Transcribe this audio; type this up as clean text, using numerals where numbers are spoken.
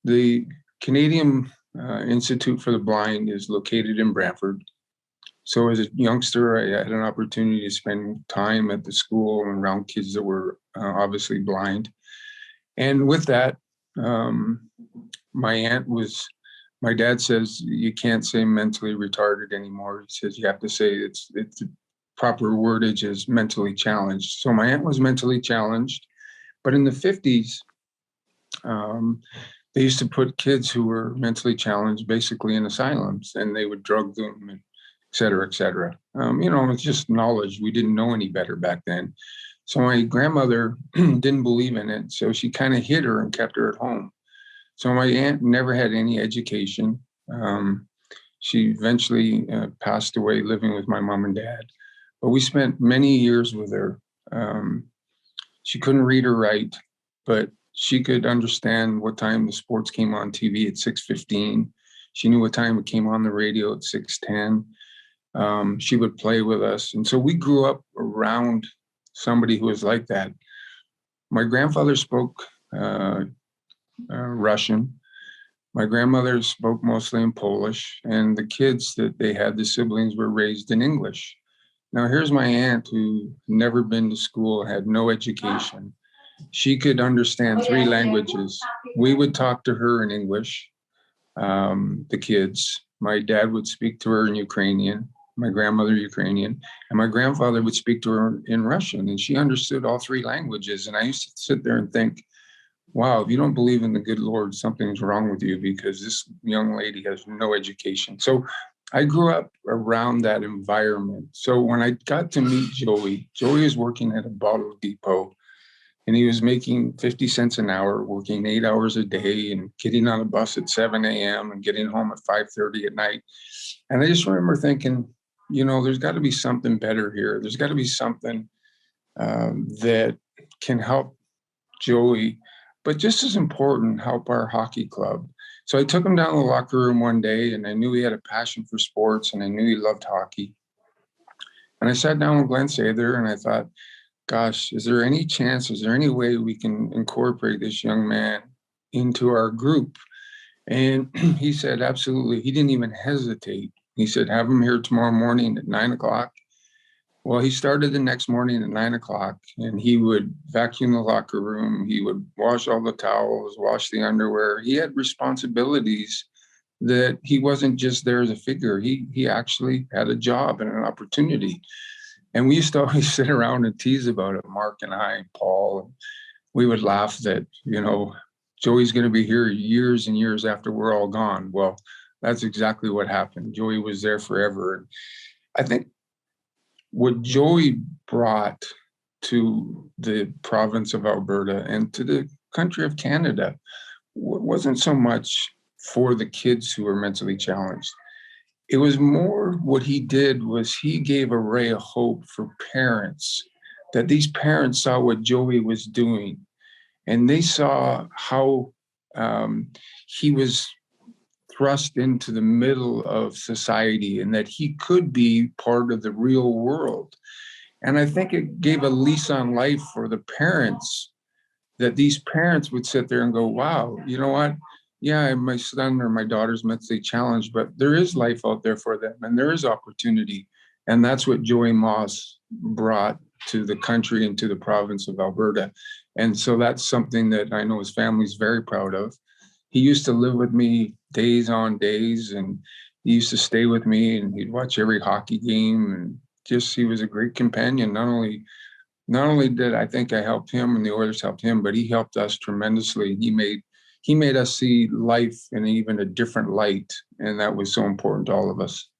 The Canadian Institute for the Blind is located in Brantford. So as a youngster, I had an opportunity to spend time at the school and around kids that were obviously blind. And with that, my dad says, you can't say mentally retarded anymore. He says, you have to say it's the proper wordage is mentally challenged. So my aunt was mentally challenged, but in the 50s, they used to put kids who were mentally challenged basically in asylums, and they would drug them and et cetera, et cetera. It's just knowledge. We didn't know any better back then. So my grandmother didn't believe in it. So she kind of hid her and kept her at home. So my aunt never had any education. She eventually passed away living with my mom and dad. But we spent many years with her. She couldn't read or write, but she could understand what time the sports came on TV at 6:15. She knew what time it came on the radio at 6:10. She would play with us. And so we grew up around somebody who was like that. My grandfather spoke Russian. My grandmother spoke mostly in Polish, and the kids that they had, the siblings, were raised in English. Now, here's my aunt who never been to school, had no education. She could understand three languages. We would talk to her in English, the kids. My dad would speak to her in Ukrainian, my grandmother Ukrainian, and my grandfather would speak to her in Russian, and she understood all three languages. And I used to sit there and think, wow, if you don't believe in the good Lord, something's wrong with you, because this young lady has no education. So I grew up around that environment. So when I got to meet Joey was working at a bottle depot, and he was making 50 cents an hour, working 8 hours a day and getting on a bus at 7 a.m. and getting home at 5:30 at night. And I just remember thinking, there's got to be something better here. There's got to be something that can help Joey, but just as important, help our hockey club. So I took him down to the locker room one day, and I knew he had a passion for sports, and I knew he loved hockey. And I sat down with Glenn Sather, and I thought, gosh, is there any way we can incorporate this young man into our group? And he said, absolutely. He didn't even hesitate. He said, have him here tomorrow morning at 9:00. Well, he started the next morning at 9:00, and he would vacuum the locker room. He would wash all the towels, wash the underwear. He had responsibilities that he wasn't just there as a figure. He actually had a job and an opportunity. And we used to always sit around and tease about it, Mark and I, and Paul. And we would laugh that, Joey's going to be here years and years after we're all gone. Well, that's exactly what happened. Joey was there forever. And I think what Joey brought to the province of Alberta and to the country of Canada wasn't so much for the kids who were mentally challenged. It was more, what he did was he gave a ray of hope for parents, that these parents saw what Joey was doing, and they saw how he was thrust into the middle of society, and that he could be part of the real world. And I think it gave a lease on life for the parents, that these parents would sit there and go, wow, you know what? Yeah, my son or my daughter's mentally challenged, but there is life out there for them, and there is opportunity. And that's what Joey Moss brought to the country and to the province of Alberta. And so that's something that I know his family's very proud of. He used to live with me days on days, and he used to stay with me, and he'd watch every hockey game, and just, he was a great companion. Not only did I think I helped him and the Oilers helped him, but he helped us tremendously. He made us see life in even a different light, and that was so important to all of us.